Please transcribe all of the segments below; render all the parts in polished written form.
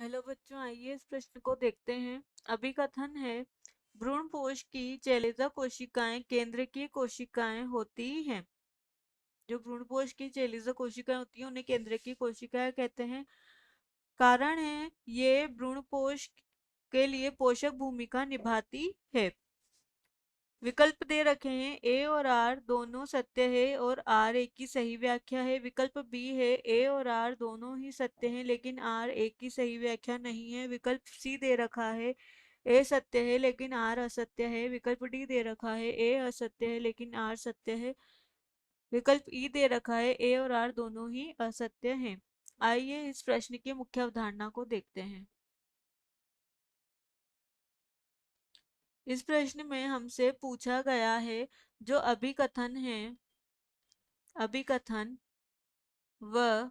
Hello बच्चों, आइए इस प्रश्न को देखते हैं। अभिकथन है, भ्रूणपोष की चेलेज़ा कोशिकाएं केंद्रकीय कोशिकाएं होती हैं। जो भ्रूणपोष की चेलेज़ा कोशिकाएं होती हैं उन्हें केंद्रकीय कोशिकाएं कहते हैं। कारण है ये भ्रूणपोष के लिए पोषक भूमिका निभाती है। विकल्प दे रखे हैं, ए और आर दोनों सत्य है और आर एक की सही व्याख्या है। विकल्प बी है, ए और आर दोनों ही सत्य हैं लेकिन आर एक की सही व्याख्या नहीं है। विकल्प सी दे रखा है, ए सत्य है लेकिन आर असत्य है। विकल्प डी दे रखा है, ए असत्य है लेकिन आर सत्य है। विकल्प ई दे रखा है, ए और आर दोनों ही असत्य हैं। आइए इस प्रश्न की मुख्य अवधारणा को देखते हैं। इस प्रश्न में हमसे पूछा गया है, जो अभिकथन है, अभिकथन व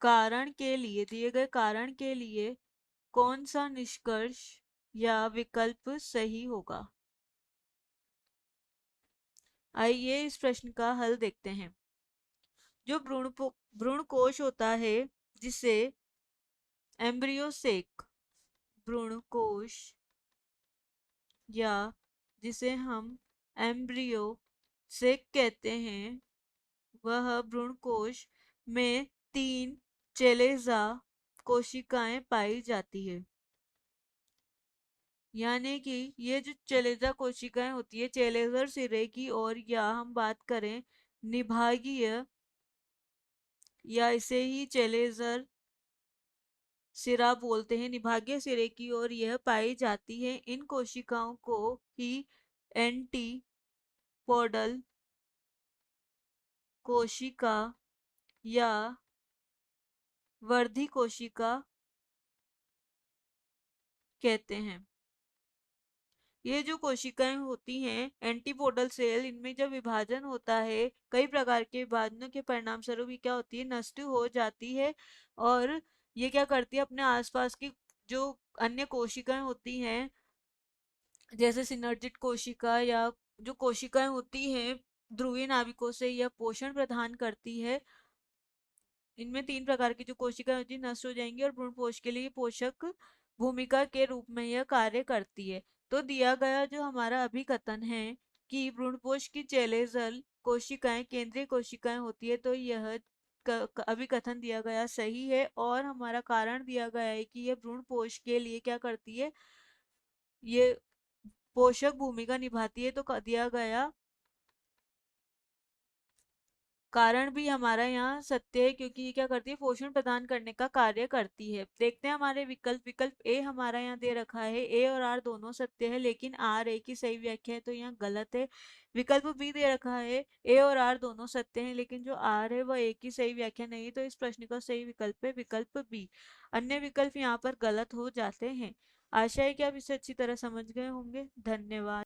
कारण के लिए, दिए गए कारण के लिए कौन सा निष्कर्ष या विकल्प सही होगा। आइए इस प्रश्न का हल देखते हैं। जो भ्रूण कोश होता है, जिसे एम्ब्रियोसेक भ्रूण कोश या जिसे हम एम्ब्रियो सेक कहते हैं, वह भ्रूण कोश में 3 चेलेज़ा कोशिकाएं पाई जाती है। यानी कि ये जो चेलेज़ा कोशिकाएं होती है, चेलेज़र सिरे की, और या हम बात करें निभागीय, या इसे ही चेलेज़र सिरा बोलते हैं, निभागीय सिरे की ओर यह पाई जाती है। इन कोशिकाओं को ही एंटीपोडल कोशिका या वर्धी कोशिका कहते हैं। ये जो कोशिकाएं होती हैं एंटीपोडल सेल, इनमें जब विभाजन होता है, कई प्रकार के विभाजनों के परिणाम स्वरूप ये क्या होती है, नष्ट हो जाती है। और ये क्या करती है, अपने आसपास की जो अन्य कोशिकाएं होती हैं, जैसे सिनर्जित कोशिका, या जो कोशिकाएं होती हैं ध्रुवीय नाभिकों से यह पोषण प्रदान करती है। इनमें 3 प्रकार की जो कोशिकाएं होती है नष्ट हो जाएंगी और भ्रूणपोष के लिए पोषक भूमिका के रूप में यह कार्य करती है। तो दिया गया जो हमारा अभिकथन है कि भ्रूणपोष की चेलेज़ल कोशिकाएं केंद्रीय कोशिकाएं होती है, तो यह अभिकथन दिया गया सही है। और हमारा कारण दिया गया है कि यह भ्रूणपोष के लिए क्या करती है, ये पोषक भूमिका निभाती है। तो दिया गया कारण भी हमारा यहाँ सत्य है, क्योंकि ये क्या करती है, पोषण प्रदान करने का कार्य करती है। देखते हैं हमारे विकल्प। विकल्प ए हमारा यहाँ दे रखा है, ए और आर दोनों सत्य है लेकिन आर ए की सही व्याख्या है, तो यहाँ गलत है। विकल्प बी दे रखा है, ए और आर दोनों सत्य है लेकिन जो आर है वह ए की सही व्याख्या नहीं है, तो इस प्रश्न का सही विकल्प है विकल्प बी। अन्य विकल्प यहाँ पर गलत हो जाते हैं। आशा है कि आप इसे अच्छी तरह समझ गए होंगे। धन्यवाद।